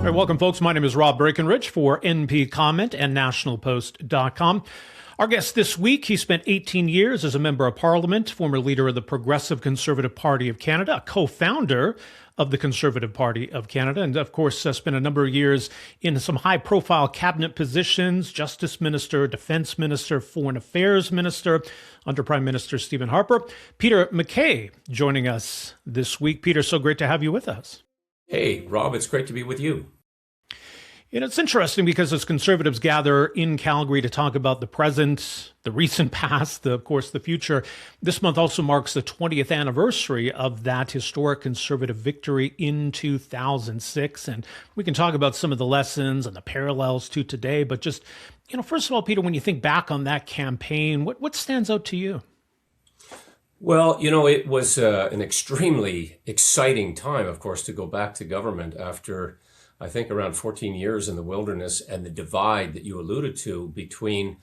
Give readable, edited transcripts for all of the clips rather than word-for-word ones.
All right, welcome, folks. My name is Rob Breakenridge for NP Comment and NationalPost.com. Our guest this week, he spent 18 years as a member of Parliament, former leader of the Progressive Conservative Party of Canada, a co-founder of the Conservative Party of Canada, and of course spent a number of years in some high-profile cabinet positions: Justice Minister, Defense Minister, Foreign Affairs Minister under Prime Minister Stephen Harper. Peter MacKay joining us this week. Peter, so great to have you with us. Hey, Rob, it's great to be with you. You know, it's interesting because as Conservatives gather in Calgary to talk about the present, the recent past, of course, the future, this month also marks the 20th anniversary of that historic Conservative victory in 2006. And we can talk about some of the lessons and the parallels to today. But just, you know, first of all, Peter, when you think back on that campaign, what stands out to you? Well, you know, it was an extremely exciting time, of course, to go back to government after, I think, around 14 years in the wilderness, and the divide that you alluded to between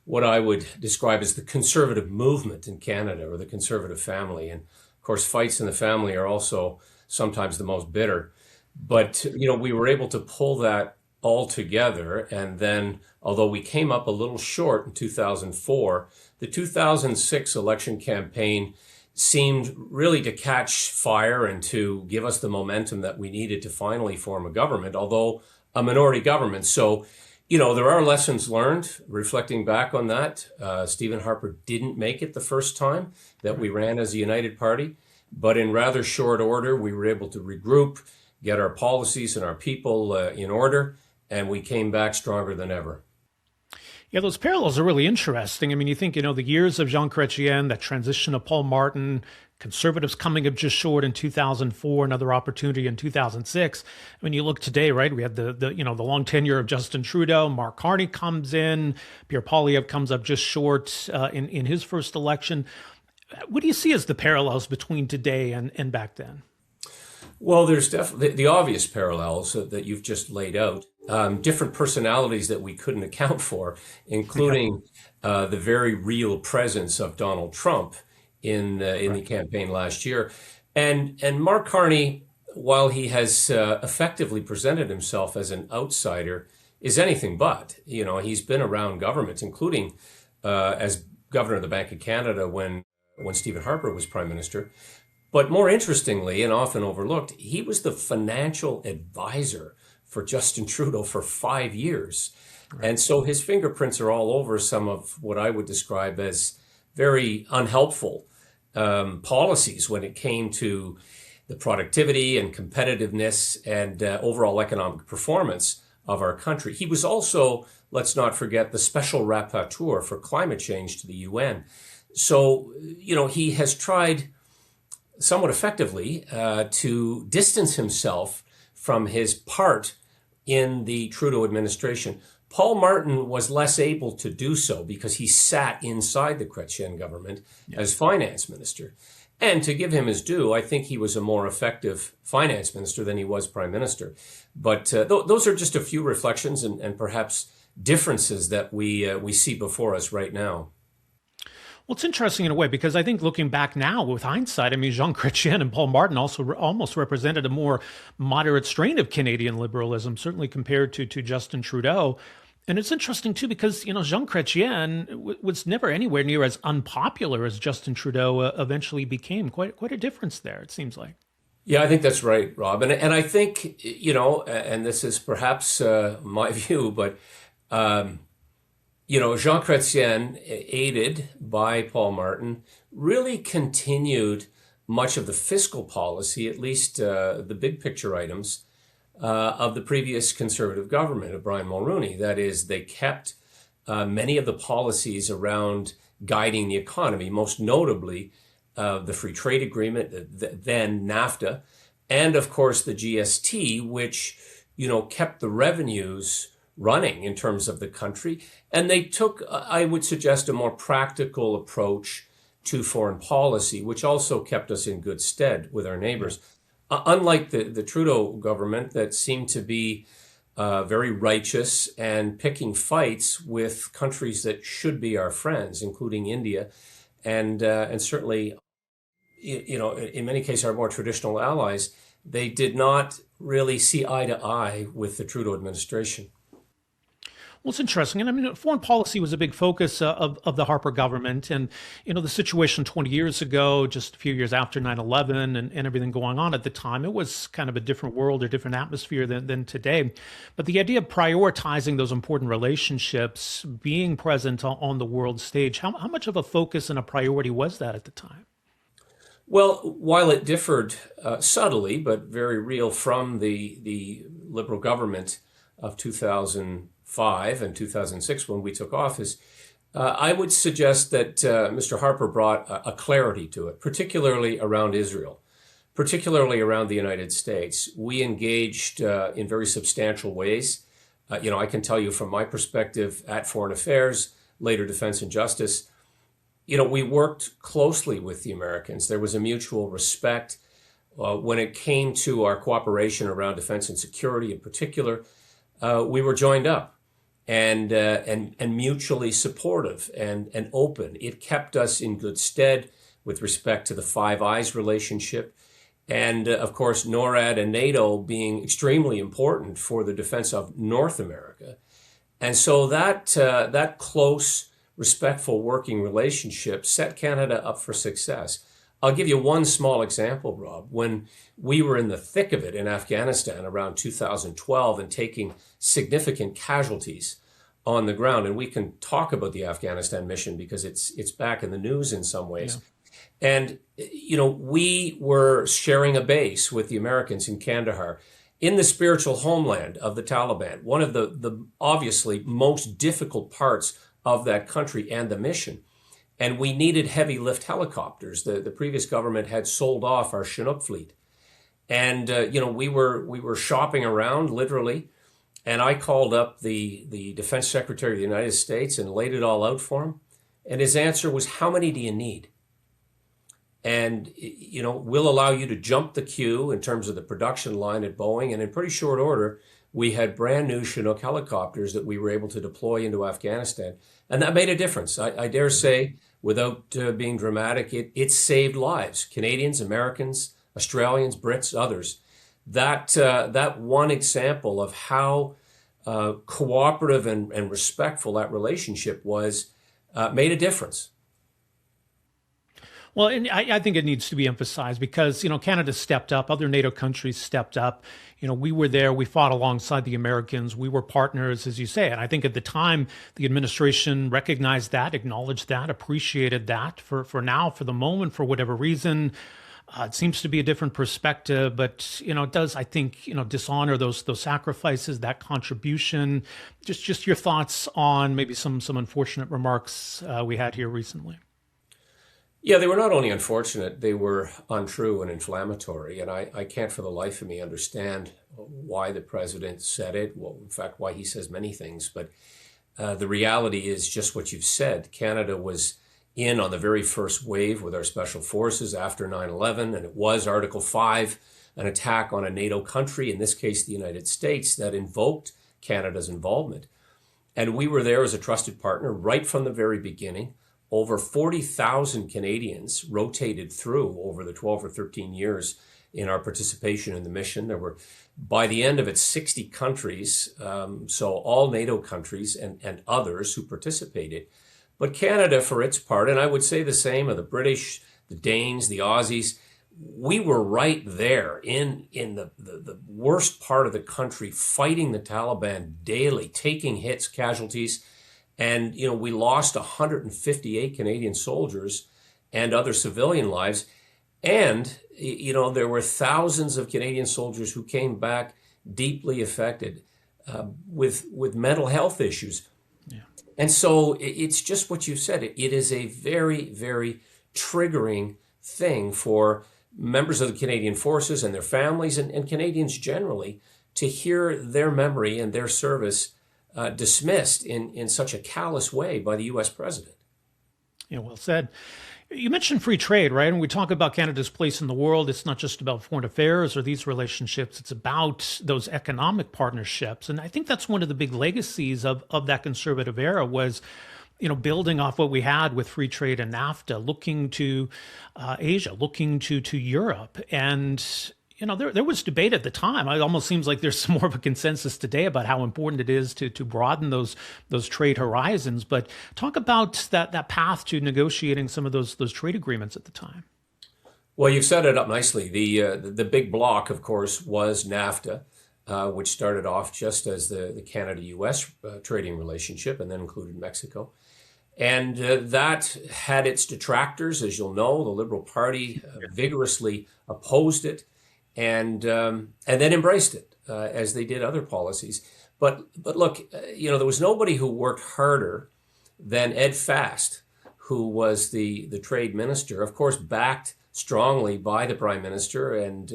what I would describe as the conservative movement in Canada, or the conservative family. And of course, fights in the family are also sometimes the most bitter. But, you know, we were able to pull that all together. And then, although we came up a little short in 2004, the 2006 election campaign seemed really to catch fire and to give us the momentum that we needed to finally form a government, although a minority government. So, you know, there are lessons learned reflecting back on that. Stephen Harper didn't make it the first time that we ran as a united party, but in rather short order, we were able to regroup, get our policies and our people in order, and we came back stronger than ever. Yeah, those parallels are really interesting. I mean, you think, you know, the years of Jean Chrétien, that transition of Paul Martin, Conservatives coming up just short in 2004, another opportunity in 2006. When you look today, right, we had the long tenure of Justin Trudeau. Mark Carney comes in, Pierre Poilievre comes up just short in his first election. What do you see as the parallels between today and back then? Well, there's definitely the obvious parallels that you've just laid out. Different personalities that we couldn't account for, including the very real presence of Donald Trump in the campaign last year. And Mark Carney, while he has effectively presented himself as an outsider, is anything but. You know, he's been around government, including as governor of the Bank of Canada when Stephen Harper was prime minister. But more interestingly, and often overlooked, he was the financial advisor for Justin Trudeau for 5 years. Right. And so his fingerprints are all over some of what I would describe as very unhelpful policies when it came to the productivity and competitiveness and overall economic performance of our country. He was also, let's not forget, the special rapporteur for climate change to the UN. So, you know, he has tried somewhat effectively to distance himself from his part in the Trudeau administration. Paul Martin was less able to do so because he sat inside the Chrétien government as finance minister. And to give him his due, I think he was a more effective finance minister than he was prime minister. But those are just a few reflections and perhaps differences that we see before us right now. Well, it's interesting in a way because I think looking back now with hindsight, I mean, Jean Chrétien and Paul Martin also almost represented a more moderate strain of Canadian liberalism, certainly compared to Justin Trudeau. And it's interesting, too, because, you know, Jean Chrétien was never anywhere near as unpopular as Justin Trudeau eventually became. Quite a difference there, it seems like. Yeah, I think that's right, Rob. And I think, you know, and this is perhaps my view, but you know, Jean Chrétien, aided by Paul Martin, really continued much of the fiscal policy, at least the big picture items, of the previous Conservative government of Brian Mulroney. That is, they kept many of the policies around guiding the economy, most notably the Free Trade Agreement, then NAFTA, and of course the GST, which, you know, kept the revenues running in terms of the country. And they took, I would suggest, a more practical approach to foreign policy, which also kept us in good stead with our neighbors. Unlike the Trudeau government that seemed to be very righteous and picking fights with countries that should be our friends, including India, and certainly, you know, in many cases, our more traditional allies. they did not really see eye to eye with the Trudeau administration. Well, it's interesting. And I mean, foreign policy was a big focus of the Harper government. And, the situation 20 years ago, just a few years after 9/11 and everything going on at the time, it was kind of a different world or different atmosphere than today. But the idea of prioritizing those important relationships, being present on the world stage, how much of a focus and a priority was that at the time? Well, while it differed subtly, but very real from the Liberal government of 2005 and 2006 when we took office, I would suggest that Mr. Harper brought a clarity to it, particularly around Israel, particularly around the United States. We engaged in very substantial ways. I can tell you from my perspective at Foreign Affairs, later Defense and Justice, we worked closely with the Americans. There was a mutual respect when it came to our cooperation around defense and security in particular. We were joined up and mutually supportive and open. It kept us in good stead with respect to the Five Eyes relationship. And of course, NORAD and NATO being extremely important for the defense of North America. And so that close, respectful working relationship set Canada up for success. I'll give you one small example, Rob. When we were in the thick of it in Afghanistan around 2012 and taking significant casualties on the ground, and we can talk about the Afghanistan mission because it's back in the news in some ways. Yeah. And, we were sharing a base with the Americans in Kandahar, in the spiritual homeland of the Taliban, one of the obviously most difficult parts of that country and the mission. And we needed heavy lift helicopters. The previous government had sold off our Chinook fleet. And, we were shopping around literally. And I called up the Defense Secretary of the United States and laid it all out for him. And his answer was, how many do you need? And, we'll allow you to jump the queue in terms of the production line at Boeing. And in pretty short order, we had brand new Chinook helicopters that we were able to deploy into Afghanistan. And that made a difference. I dare say, without being dramatic, it saved lives. Canadians, Americans, Australians, Brits, others. That one example of how cooperative and respectful that relationship was made a difference. Well, and I think it needs to be emphasized because, Canada stepped up, other NATO countries stepped up. We were there, we fought alongside the Americans, we were partners, as you say. And I think at the time, the administration recognized that, acknowledged that, appreciated that. For now, for the moment, for whatever reason, it seems to be a different perspective, but, it does, I think, dishonor those sacrifices, that contribution. Just your thoughts on maybe some unfortunate remarks we had here recently. Yeah, they were not only unfortunate, they were untrue and inflammatory. And I can't for the life of me understand why the president said it. Well, in fact, why he says many things. But the reality is just what you've said. Canada was in on the very first wave with our special forces after 9/11. And it was Article 5, an attack on a NATO country, in this case, the United States, that invoked Canada's involvement. And we were there as a trusted partner right from the very beginning. Over 40,000 Canadians rotated through over the 12 or 13 years in our participation in the mission. There were, by the end of it, 60 countries, so all NATO countries and others who participated. But Canada, for its part, and I would say the same of the British, the Danes, the Aussies, we were right there in the worst part of the country, fighting the Taliban daily, taking hits, casualties. And, we lost 158 Canadian soldiers and other civilian lives. And, there were thousands of Canadian soldiers who came back deeply affected with mental health issues. Yeah. And so it's just what you said. It is a very, very triggering thing for members of the Canadian Forces and their families and Canadians generally to hear their memory and their service dismissed in such a callous way by the U.S. president. Yeah, well said. You mentioned free trade, right? And we talk about Canada's place in the world. It's not just about foreign affairs or these relationships. It's about those economic partnerships. And I think that's one of the big legacies of that conservative era was, building off what we had with free trade and NAFTA, looking to Asia, looking to Europe. And there was debate at the time. It almost seems like there's some more of a consensus today about how important it is to broaden those trade horizons. But talk about that path to negotiating some of those trade agreements at the time. Well, you've set it up nicely. The big block, of course, was NAFTA, which started off just as the Canada-U.S. Trading relationship and then included Mexico. And that had its detractors, as you'll know. The Liberal Party vigorously opposed it and then embraced it, as they did other policies. But look, there was nobody who worked harder than Ed Fast, who was the trade minister, of course, backed strongly by the Prime Minister and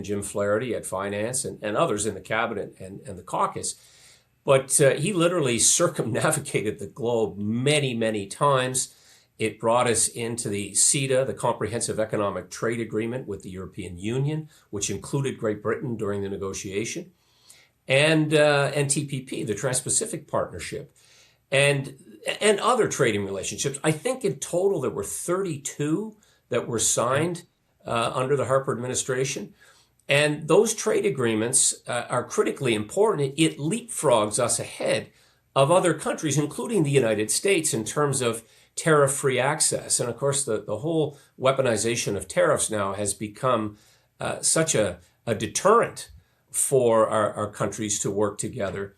Jim Flaherty at Finance and others in the cabinet and the caucus. But he literally circumnavigated the globe many, many times. It brought us into the CETA, the Comprehensive Economic Trade Agreement with the European Union, which included Great Britain during the negotiation, and TPP, the Trans-Pacific Partnership, and other trading relationships. I think in total there were 32 that were signed under the Harper administration. And those trade agreements are critically important. It leapfrogs us ahead of other countries, including the United States, in terms of tariff-free access. And of course, the whole weaponization of tariffs now has become such a deterrent for our countries to work together.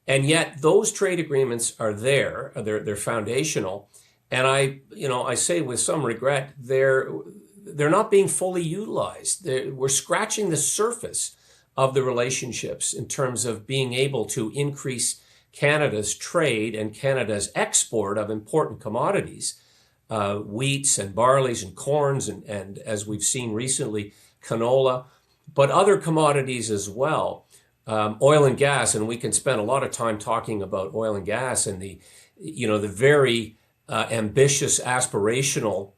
And yet those trade agreements are there, they're foundational. And I say with some regret, they're not being fully utilized. We're scratching the surface of the relationships in terms of being able to increase Canada's trade and Canada's export of important commodities, wheats and barleys and corns and as we've seen recently, canola, but other commodities as well. Oil and gas, and we can spend a lot of time talking about oil and gas and the very ambitious, aspirational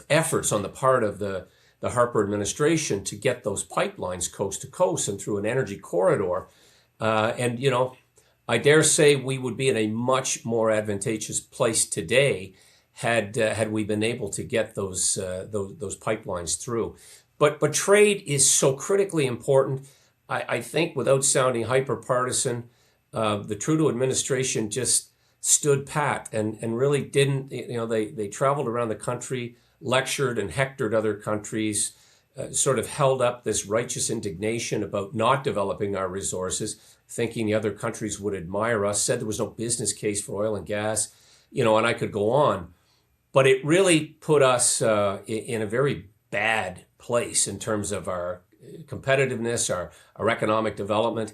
efforts on the part of the Harper administration to get those pipelines coast to coast and through an energy corridor. I dare say we would be in a much more advantageous place today had we been able to get those pipelines through. But trade is so critically important. I think without sounding hyper-partisan, the Trudeau administration just stood pat and really didn't, they traveled around the country, lectured and hectored other countries, sort of held up this righteous indignation about not developing our resources, thinking the other countries would admire us, said there was no business case for oil and gas, and I could go on. But it really put us in a very bad place in terms of our competitiveness, our economic development.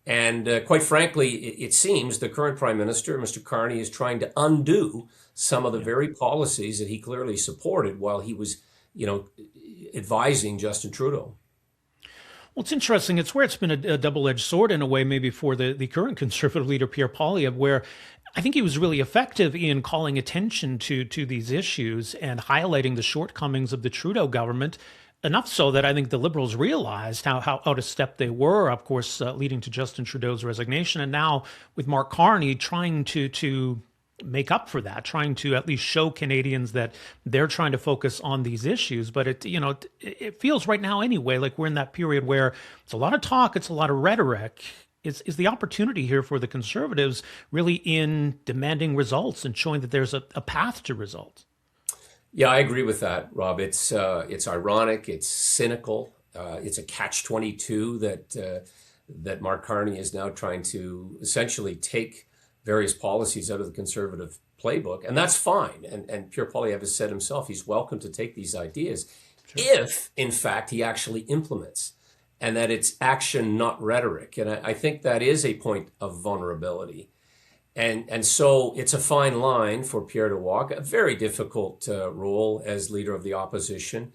And quite frankly, it seems the current Prime Minister, Mr. Carney, is trying to undo some of the very policies that he clearly supported while he was, advising Justin Trudeau. Well, it's interesting. It's where it's been a double-edged sword in a way, maybe for the current Conservative leader, Pierre Poilievre, where I think he was really effective in calling attention to these issues and highlighting the shortcomings of the Trudeau government. Enough so that I think the Liberals realized how out of step they were, of course, leading to Justin Trudeau's resignation. And now with Mark Carney trying to make up for that, trying to at least show Canadians that they're trying to focus on these issues. But it feels right now anyway like we're in that period where it's a lot of talk, it's a lot of rhetoric. Is the opportunity here for the Conservatives really in demanding results and showing that there's a path to results? Yeah, I agree with that, Rob. It's ironic, it's cynical, it's a catch-22 that Mark Carney is now trying to essentially take various policies out of the Conservative playbook, and that's fine. And Pierre Poilievre has said himself he's welcome to take these ideas if, in fact, he actually implements, and that it's action, not rhetoric. And I think that is a point of vulnerability. And so it's a fine line for Pierre to walk, a very difficult role as leader of the opposition,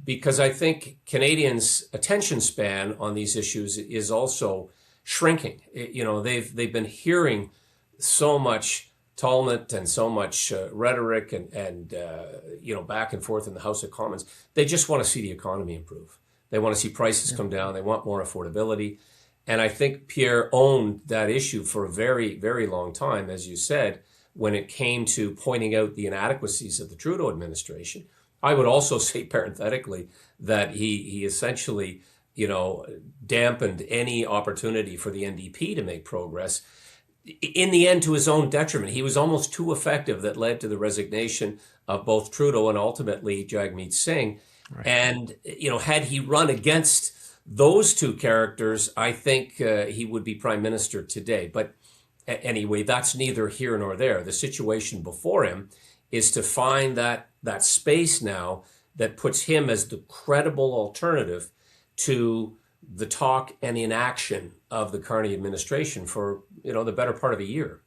because I think Canadians' attention span on these issues is also shrinking. They've been hearing so much tumult and so much rhetoric and back and forth in the House of Commons. They just want to see the economy improve. They want to see prices come down. They want more affordability. And I think Pierre owned that issue for a very, very long time, as you said, when it came to pointing out the inadequacies of the Trudeau administration. I would also say parenthetically that he essentially you know, dampened any opportunity for the NDP to make progress. In the end, to his own detriment, he was almost too effective. That led to the resignation of both Trudeau and ultimately Jagmeet Singh. Right. And, you know, had he run against those two characters, I think he would be prime minister today. But anyway, that's neither here nor there. The situation before him is to find that space now that puts him as the credible alternative to the talk and inaction of the Carney administration for, you know, the better part of a year.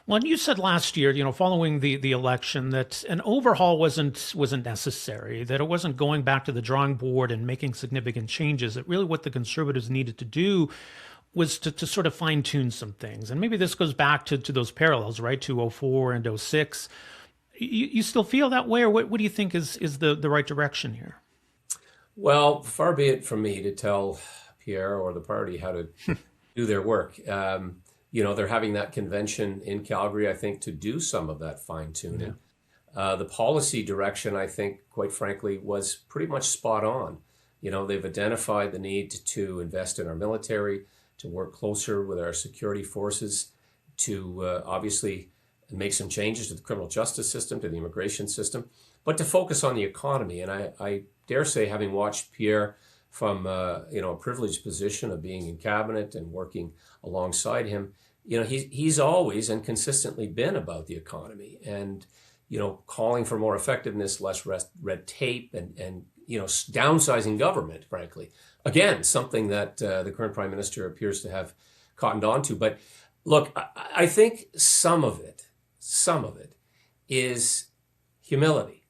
Well, and you said last year, following the election, that an overhaul wasn't necessary, that it wasn't going back to the drawing board and making significant changes. That really what the Conservatives needed to do was to sort of fine tune some things. And maybe this goes back to those parallels, right, to 04 and 06. You still feel that way, or what do you think is the right direction here? Well, far be it from me to tell Pierre or the party how to do their work. They're having that convention in Calgary, I think, to do some of that fine tuning. Yeah. The policy direction, I think, quite frankly, was pretty much spot on. They've identified the need to invest in our military, to work closer with our security forces, to obviously make some changes to the criminal justice system, to the immigration system, but to focus on the economy. And I dare say, having watched Pierre from a privileged position of being in cabinet and working alongside him, he's always and consistently been about the economy and, calling for more effectiveness, less red tape and downsizing government, frankly. Again, something that the current prime minister appears to have cottoned on to. But look, I think some of it is humility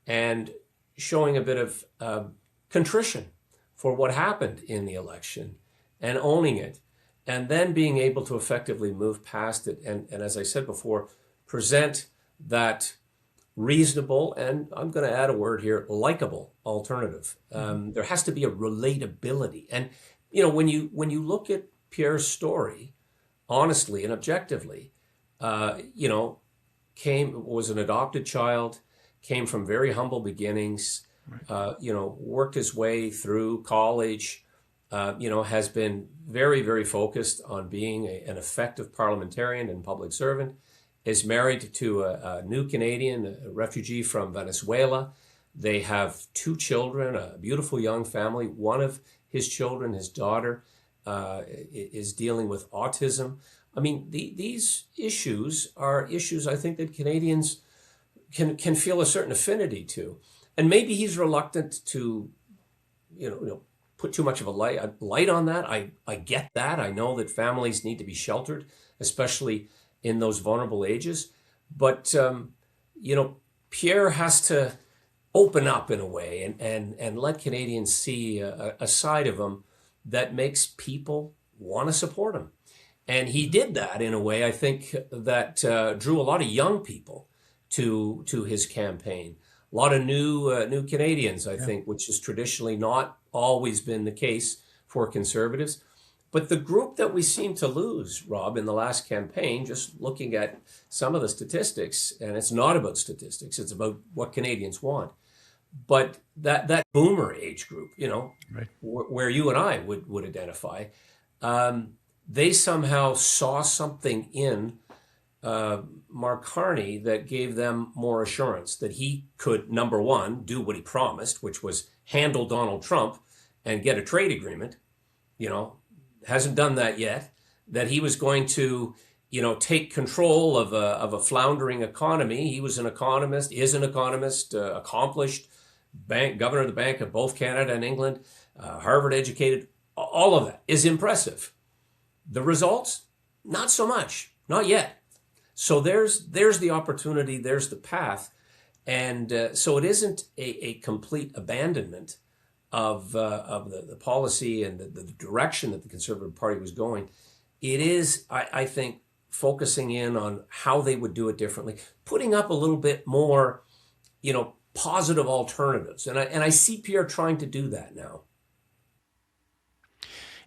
and showing a bit of contrition for what happened in the election and owning it, and then being able to effectively move past it. And as I said before, present that reasonable, and I'm going to add a word here, likable alternative. There has to be a relatability. And, when you look at Pierre's story, honestly and objectively, was an adopted child, came from very humble beginnings, worked his way through college, has been very, very focused on being an effective parliamentarian and public servant, is married to a new Canadian, a refugee from Venezuela. They have 2 children, a beautiful young family. One of his children, his daughter, is dealing with autism. I mean, these issues are issues I think that Canadians can feel a certain affinity to. And maybe he's reluctant to, put too much of a light on that. I get that. I know that families need to be sheltered, especially in those vulnerable ages. But, Pierre has to open up in a way and let Canadians see a side of him that makes people want to support him. And he did that in a way, I think, that drew a lot of young people to his campaign. A lot of new Canadians, I think, which has traditionally not always been the case for Conservatives. But the group that we seem to lose, Rob, in the last campaign, just looking at some of the statistics, and it's not about statistics, it's about what Canadians want. But that boomer age group, right, where you and I would identify, they somehow saw something in Mark Carney that gave them more assurance that he could, number one, do what he promised, which was handle Donald Trump and get a trade agreement. Hasn't done that yet. That he was going to, take control of a floundering economy. He was an economist, is an economist, accomplished governor of the Bank of both Canada and England, Harvard educated. All of that is impressive. The results, not so much, not yet. So there's the opportunity, there's the path. And so it isn't a complete abandonment of the policy and the direction that the Conservative Party was going. It is, I think, focusing in on how they would do it differently, putting up a little bit more, positive alternatives. And I see Pierre trying to do that now.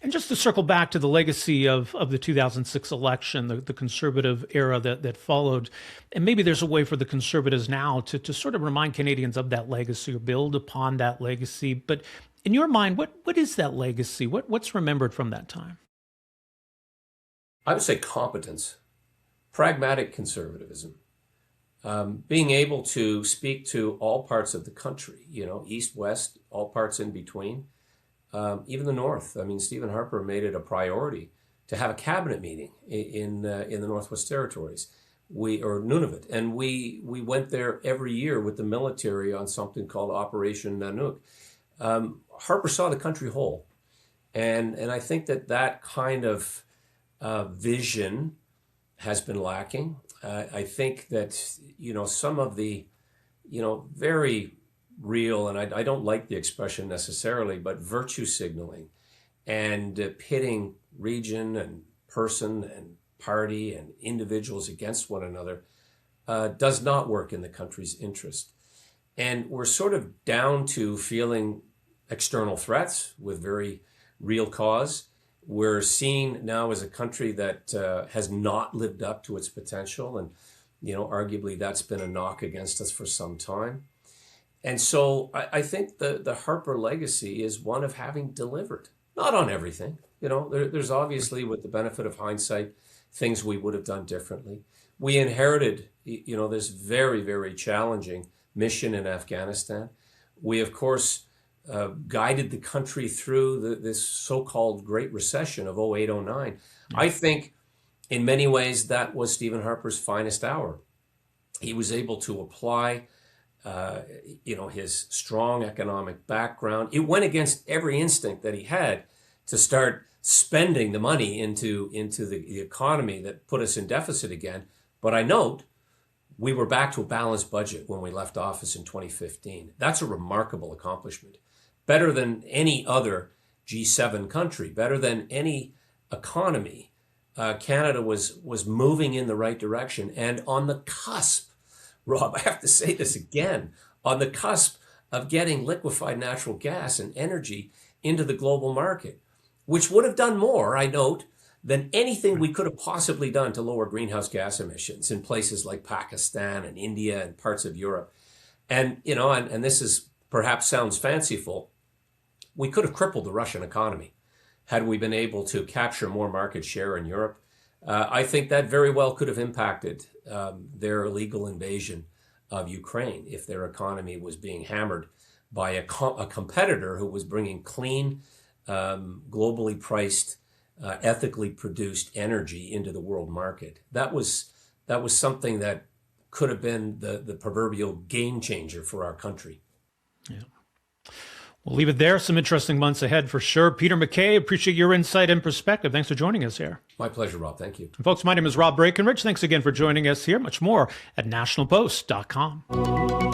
And just to circle back to the legacy of the 2006 election, the Conservative era that followed, and maybe there's a way for the Conservatives now to sort of remind Canadians of that legacy or build upon that legacy. But In your mind, what is that legacy? What's remembered from that time? I would say competence, pragmatic conservatism, being able to speak to all parts of the country, east, west, all parts in between, even the North. I mean, Stephen Harper made it a priority to have a cabinet meeting in the Northwest Territories, or Nunavut, and we went there every year with the military on something called Operation Nanook. Harper saw the country whole, and I think that kind of vision has been lacking. I think that some of the very real, and I don't like the expression necessarily, but virtue signaling and pitting region and person and party and individuals against one another does not work in the country's interest. And we're sort of down to feeling external threats with very real cause. We're seen now as a country that has not lived up to its potential. And, arguably that's been a knock against us for some time. And so I think the Harper legacy is one of having delivered, not on everything. There's obviously, with the benefit of hindsight, things we would have done differently. We inherited, this very, very challenging mission in Afghanistan. We, of course, guided the country through this so-called Great Recession of 08-09. I think in many ways that was Stephen Harper's finest hour. He was able to apply his strong economic background. It went against every instinct that he had to start spending the money into the economy that put us in deficit again. But I note we were back to a balanced budget when we left office in 2015. That's a remarkable accomplishment. Better than any other G7 country, better than any economy. Canada was moving in the right direction, and on the cusp, Rob, I have to say this again, on the cusp of getting liquefied natural gas and energy into the global market, which would have done more, I note, than anything we could have possibly done to lower greenhouse gas emissions in places like Pakistan and India and parts of Europe. And, and this is perhaps sounds fanciful, we could have crippled the Russian economy had we been able to capture more market share in Europe. I think that very well could have impacted their illegal invasion of Ukraine if their economy was being hammered by a competitor who was bringing clean, globally priced, ethically produced energy into the world market. That was something that could have been the proverbial game changer for our country. Yeah. We'll leave it there. Some interesting months ahead for sure. Peter MacKay, appreciate your insight and perspective. Thanks for joining us here. My pleasure, Rob. Thank you. And folks, my name is Rob Breakenridge. Thanks again for joining us here. Much more at nationalpost.com.